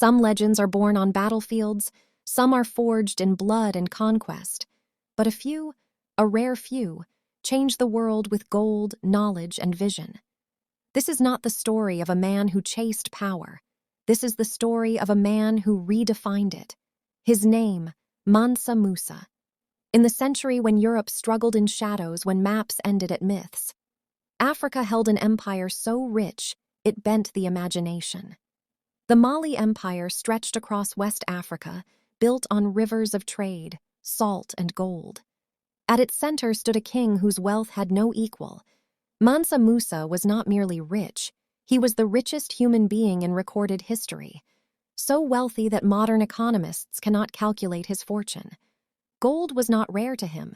Some legends are born on battlefields, some are forged in blood and conquest. But a few, a rare few, change the world with gold, knowledge, and vision. This is not the story of a man who chased power. This is the story of a man who redefined it. His name, Mansa Musa. In the century when Europe struggled in shadows, when maps ended at myths, Africa held an empire so rich it bent the imagination. The Mali Empire stretched across West Africa, built on rivers of trade, salt, and gold. At its center stood a king whose wealth had no equal. Mansa Musa was not merely rich, he was the richest human being in recorded history, so wealthy that modern economists cannot calculate his fortune. Gold was not rare to him.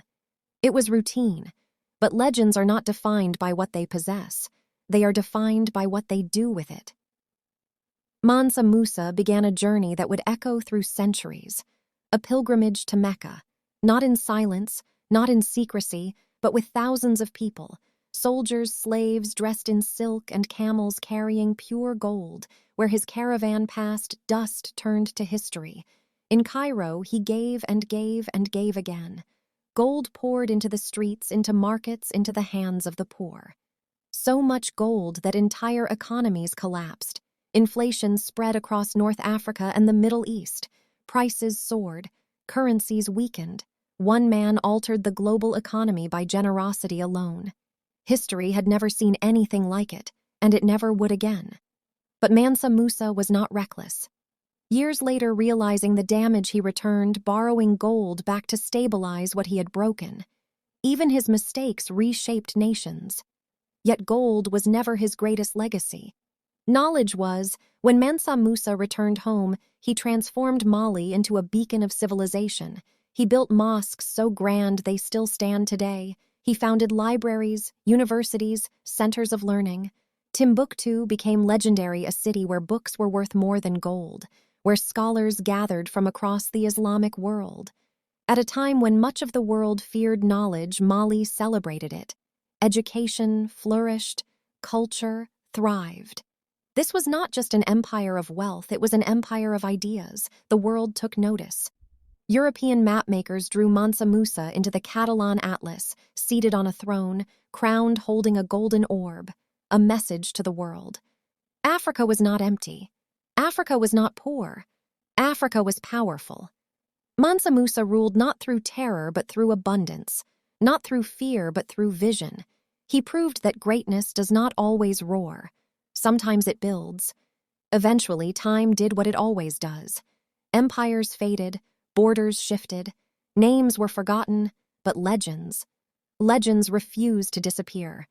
It was routine, but legends are not defined by what they possess. They are defined by what they do with it. Mansa Musa began a journey that would echo through centuries, a pilgrimage to Mecca, not in silence, not in secrecy, but with thousands of people, soldiers, slaves dressed in silk, and camels carrying pure gold. Where his caravan passed, dust turned to history. In Cairo, he gave and gave and gave again. Gold poured into the streets, into markets, into the hands of the poor. So much gold that entire economies collapsed. Inflation spread across North Africa and the Middle East. Prices soared. Currencies weakened. One man altered the global economy by generosity alone. History had never seen anything like it, and it never would again. But Mansa Musa was not reckless. Years later, realizing the damage, he returned, borrowing gold back to stabilize what he had broken. Even his mistakes reshaped nations. Yet gold was never his greatest legacy. Knowledge was. When Mansa Musa returned home, he transformed Mali into a beacon of civilization. He built mosques so grand they still stand today. He founded libraries, universities, centers of learning. Timbuktu became legendary, a city where books were worth more than gold, where scholars gathered from across the Islamic world. At a time when much of the world feared knowledge, Mali celebrated it. Education flourished, culture thrived. This was not just an empire of wealth, it was an empire of ideas. The world took notice. European mapmakers drew Mansa Musa into the Catalan Atlas, seated on a throne, crowned holding a golden orb, a message to the world. Africa was not empty. Africa was not poor. Africa was powerful. Mansa Musa ruled not through terror but through abundance, not through fear but through vision. He proved that greatness does not always roar. Sometimes it builds. Eventually, time did what it always does. Empires faded, borders shifted, names were forgotten, but legends refused to disappear.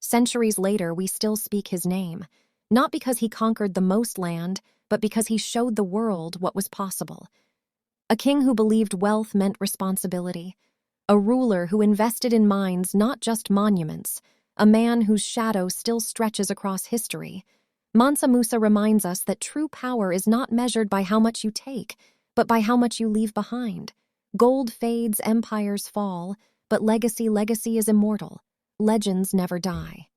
Centuries later, we still speak his name, not because he conquered the most land, but because he showed the world what was possible. A king who believed wealth meant responsibility, a ruler who invested in minds, not just monuments, a man whose shadow still stretches across history. Mansa Musa reminds us that true power is not measured by how much you take, but by how much you leave behind. Gold fades, empires fall, but legacy is immortal. Legends never die.